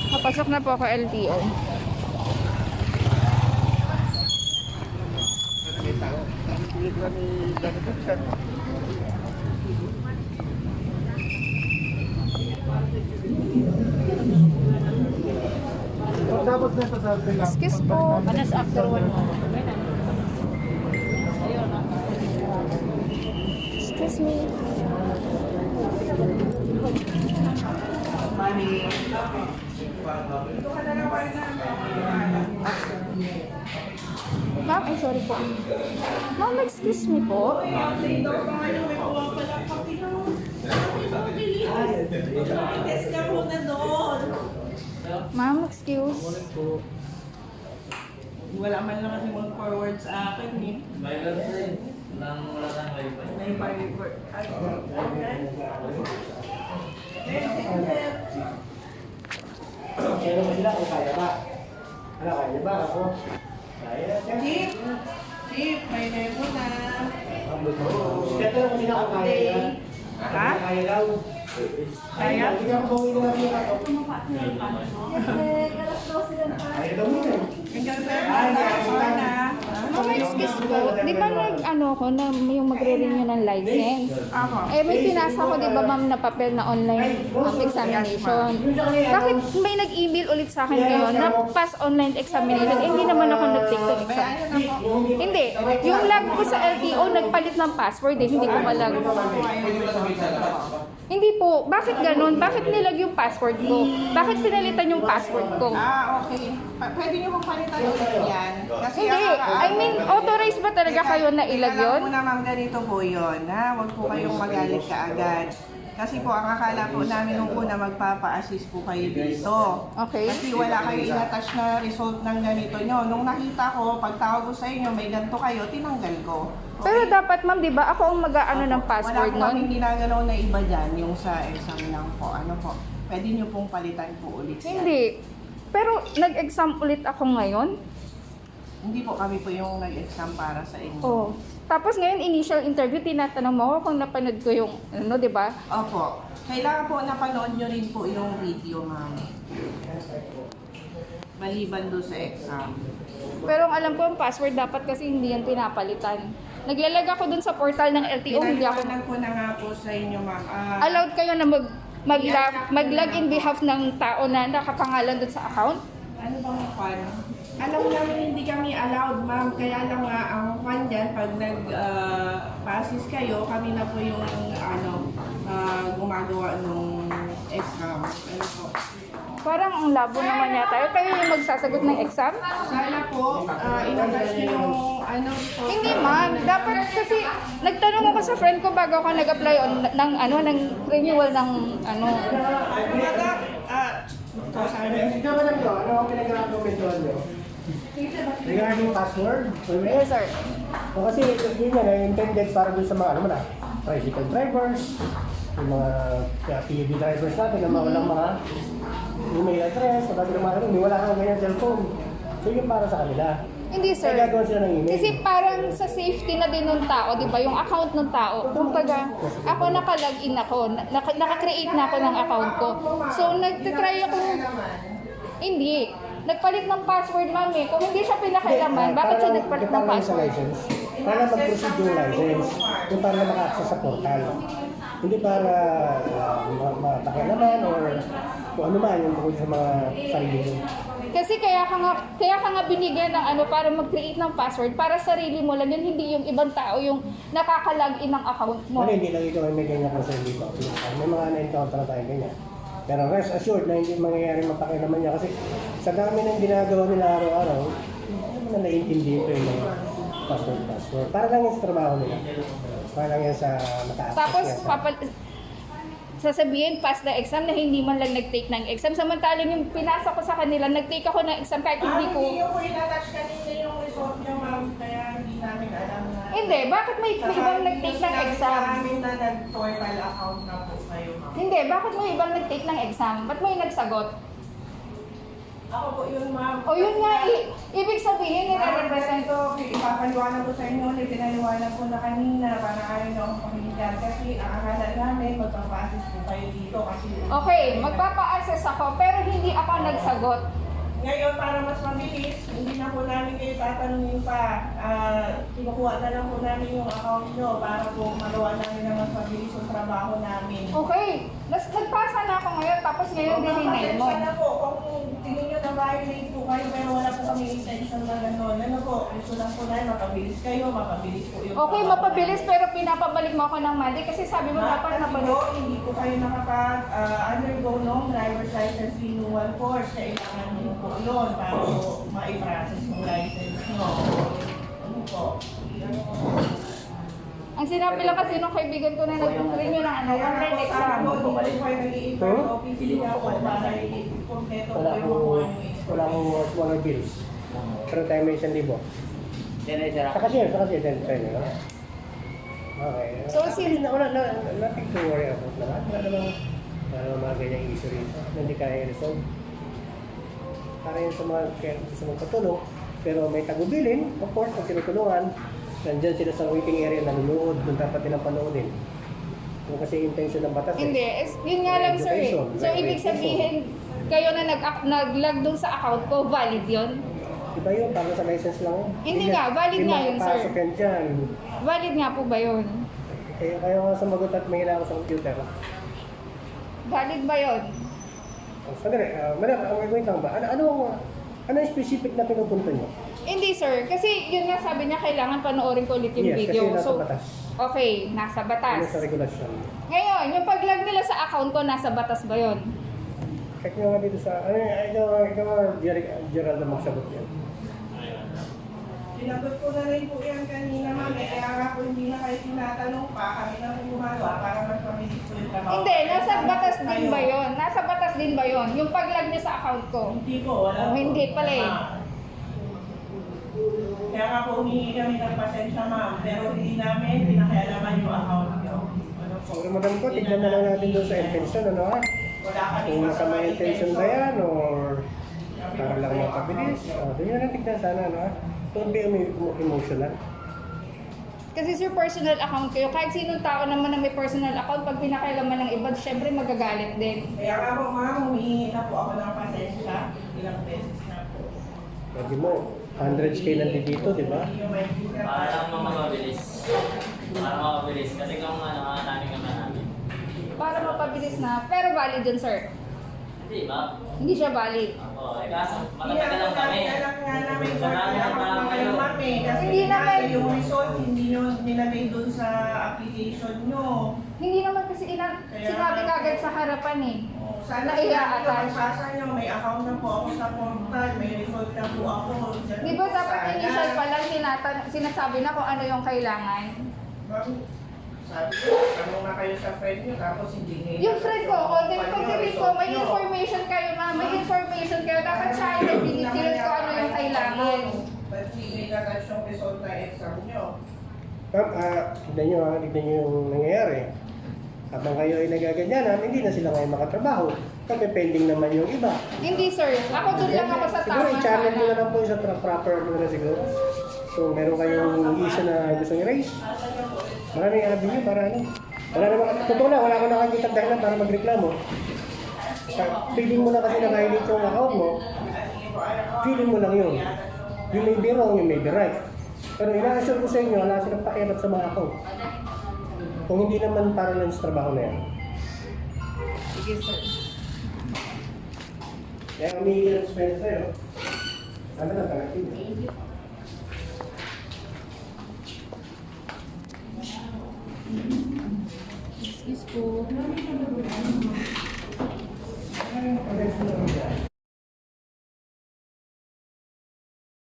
Papasok na po ako LTO. Excuse po. Panas after 1 month. Excuse me. Ma'am, ay sorry po. Ma'am, excuse me po. Ma'am, excuse. Wala man lang kasi mag-forward sa akin eh. Wala kang wifi. May pa-report. Kaya mo sila kung kaya ba? Ano, kaya ba ako? Kaya. Jeep! Jeep! May level na. Kaya tanong mo sila kung kaya ba? Ha? Kaya daw. Kaya? Hindi ako bawin na namin ako. Kaya daw mo eh. Hanggang sa na. Ma'am, excuse po. Di ba nag-ano ko na yung magre-renew ng license? Ako. Eh, may pinasa ko, di ba ma'am, na papel na online examination. Bakit may nag-email ulit sa akin ngayon na pass online examination? Eh, hindi naman ako nag-take ng exam. Hindi. Yung log ko sa LTO, nagpalit ng password eh. Hindi ko malag. Hindi po. Bakit ganun? Bakit nilag yung password ko? Bakit pinalitan yung password ko? Okay. Pwede nyo magpalitan ulit yan. Kasi Hindi. I mean, authorized ba talaga kayo na ilag yun? Muna ma'am, ganito po yun. Ha? Huwag po kayong magalit kaagad. Kasi po, ang akala po namin nung una magpapa-assist po kayo dito. Okay. Kasi wala kayo in-attach na result ng ganito nyo. Nung nakita ko, pagtawag ko sa inyo, may ganito kayo, tinanggal ko. Pero dapat ma'am, di ba, ako ang mag-ano ng password Wala po kaming nun? ginagalaw na iba dyan, yung sa exam lang po. Ano po, pwede nyo pong palitan po ulit yan. Hindi. Pero nag-exam ulit ako ngayon. Hindi po kami po yung nag-exam para sa inyo. Oh. Tapos ngayon, initial interview, tinatanong mo ako kung napanood ko yung, ano, di ba? Opo. Kailangan po napanood nyo rin po yung video, ma'am. Maliban doon sa exam. Pero ang alam ko, yung password dapat kasi hindi yan pinapalitan. Naglalag ako dun sa portal ng LTO, hindi ako... Pinaliwanag ko na nga po sa inyo, ma'am. Allowed kayo na mag-log in behalf ng tao na nakapangalan dun sa account? Ano bang fan? Alam namin hindi kami allowed, ma'am. Kaya lang nga, ang fan dyan, pag nag-passes kayo, kami na po yung gumagawa ng exam. Ano po? Parang ang labo naman yata. Kayo yung magsasagot ng exam? Sana po, inagas niyo yung po. Hindi ma'am. Dapat kasi nagtanong ako sa friend ko bago ako nag-apply ng renewal ng ano. Ikaw ba lang to? Ano ang pinag-argumentuhan nyo? Regarding password? Yes sir. O kasi yun yan, intended para doon sa mga ano na, tricycle drivers, yung mga PUV drivers natin na walang mga email address, sabi ng mga ano, wala kang ganyan cellphone. So yun para sa kanila. Hindi sir. Kaya gagawin sila ng email. Kasi parang sa safety na din ng tao, di ba? Yung account ng tao. Kumbaga, ako naka-login ako, naka-create na ako ng account ko. So nag-try ako, hindi. Nagpalit ng password ma'am eh. Kung hindi siya pinakailaman, bakit siya nagpalit ng password? Para mag-proceed yung license, yung para maka-access sa portal. Hindi para mapakialaman or kung ano man yung tungkol sa mga sarili mo. Kasi kaya ka nga binigyan ng ano para mag-create ng password para sarili mo lang yun, hindi yung ibang tao yung nakaka-login ng account mo. Ano, hindi lang ikaw ay may ganyan kasi dito. May mga na-encounter na tayo ganyan. Pero rest assured na hindi mangyayari mapakialaman niya kasi sa dami ng ginagawa nila araw-araw, hindi mo na naiintindihan ko yung mga password. Para lang yung sa trabaho nila. Para lang yan sa mata-access Tapos niya. sasabihin pass the exam na hindi man lang nag-take ng exam. Samantalang yung pinasa ko sa kanila, nag-take ako ng exam kahit hindi ko... Hindi ko in-attach kanina yung result niyo, ma'am. Kaya hindi namin alam na... Hindi, bakit may ibang nag-take ng exam? Sa amin na nag-total account na po kayo, ma'am. Hindi, bakit may ibang nag-take ng exam? Ba't may nagsagot? Ako po yun, ma'am. O yun nga, ibig sabihin, nire-represent Ito, ipapaliwanag ko sa inyo, pinaliwanag ko na kanina para ayaw nyo akong pamilyan. Kasi ang akala namin, magpapasis po kayo Okay, magpapa-assess ako pero hindi ako nagsagot. Ngayon, para mas mabilis, hindi na po namin kayo tatanungin pa. Kinukuha na lang po namin yung account nyo para po magawa namin na mas mabilis yung trabaho namin. Okay, nagpasa na ako ngayon tapos ngayon dininay mo. Pasensya na po, kung tingin nyo na violate po kayo pero wala po kami intention na gano'n. Ano po, gusto lang po namin mapabilis kayo, mapabilis po yung Okay, trabaho mapabilis namin. pero pinapabalik mo ako ng Monday kasi sabi mo dapat Kasi napabalik. po, hindi po kayo nakapag-undergo ng driver's license renewal course. Kailangan din po yun para po ma-process yung license nyo. Ano po? Ang sinabi lang kasi nung kaibigan ko na nag-renew ng ano, Kaya online po, exam. sabi ko, hindi po kayo nag-i-import office niya po para i-kompleto po Wala yung ko, makuha nyo wala akong smaller bills. Pero tayo may 1,000. Sa cashier, sa inyo, no? Okay. So, wala, nothing to worry about naman. Wala namang mga ganyang issue rito. Hindi kaya i-resolve. Para yun sa mga gusto mong patulong, pero may tagubilin, of course, pag tinutulungan, nandyan sila sa waiting area, nanonood, doon dapat nilang panoodin. Yung kasi intention ng batas. Hindi, yun nga lang sir eh. Education, So, ibig sabihin, kayo na nag-lag dun sa account ko, valid yun? Diba yun? Para sa license lang yun. Hindi nga, valid nga yun, sir. Pasok yan dyan. Valid nga po ba yun? Kaya nga sumagot at may hila ako sa computer. Valid ba yun? Sandali, madam, wait lang ba? Ano yung specific na pinupunto nyo? Hindi sir, kasi yun nga sabi niya kailangan panoorin ko ulit yung Yes, video. kasi nasa So, batas. okay, nasa Ano batas. sa regulasyon? Ngayon, yung pag-lag nila sa account ko, nasa batas ba yun? Check nyo nga dito sa, ikaw Gerald na magsagot yan. Sinagot ko na rin po yan kanina, ma'am. Kaya nga po hindi na kayo tinatanong pa. Kami na po gumagawa para mas mabilis po yung trabaho. Hindi, nasa Kaya batas sinagot din kayo. ba yun? Nasa batas din ba yun? Yung pag-lag niya sa account ko. Hindi po, wala Oh, po. hindi pala eh. Kaya nga po humingi kami ng pasensya, ma'am. Pero hindi namin pinakialaman yung account nyo. Ano po? So, madam ko, tignan na lang natin doon sa intention, ano ha? Wala kami Kung masama intention ba yan, or para lang mapabilis. Doon nyo na lang tignan sana, ano ha? Don't be emotional. Kasi sir, personal account kayo. Kahit sinong tao naman na may personal account, pag pinakailaman ng iba, syempre magagalit din. Kaya nga po, ma'am, humingi na po ako ng pasensya. Ilang beses na po. Pwede mo, 100k nandito dito, di ba? Hindi nyo maintindihan. Para lang mapabilis. Para mapabilis. Kasi kung namin naman namin. Para mapabilis na. Pero valid yun, sir. Hindi ba? Hindi siya valid. Oo, kaso Hindi matatagal lang kami. alam nga namin sir, Marami kaya na ako kayo. kayo ma'am eh. Kasi Hindi naman. yung result, hindi nyo nilagay dun sa application nyo. Hindi naman kasi sinabi kagad sa harapan eh. Sana Na sinabi nyo, i-attach. magbasa nyo, may account na po ako sa portal, may result na po ako. Di ba dapat initial pa lang sinasabi na kung ano yung kailangan? Ma'am, sabi ko, tanong na kayo sa friend nyo, tapos hindi nyo. Yung friend ko, then pag-delete ko, may information kayo ma'am, may information kayo. Dapat siya ay nag-details ko ano yung kailangan. Ba't hindi na-touch yung result na exam nyo? Ma'am, tignan nyo ha, tignan nyo yung nangyayari. Habang kayo ay nagaganyanan, hindi na sila ngayon makatrabaho. Kasi pending naman yung iba. Hindi sir, ako doon lang ako sa Siguro tama i-channel nyo na sana. lang po sa proper na siguro. So, meron kayong issue na gusto nyo raise. Maraming avenue para ano. Wala naman, totoo na, wala akong nakakita dahilan para magreklamo. Feeling mo na kasi na violate yung account mo, feeling mo lang yun. You may be wrong, you may be right. Pero ina-assure ko sa inyo, wala silang pakialam sa mga account. Kung hindi naman para lang sa trabaho na yan. Sige sir. Kaya humingi ng expense sa'yo. Sana lang tanggapin mo. Excuse po. Ano yung connection ng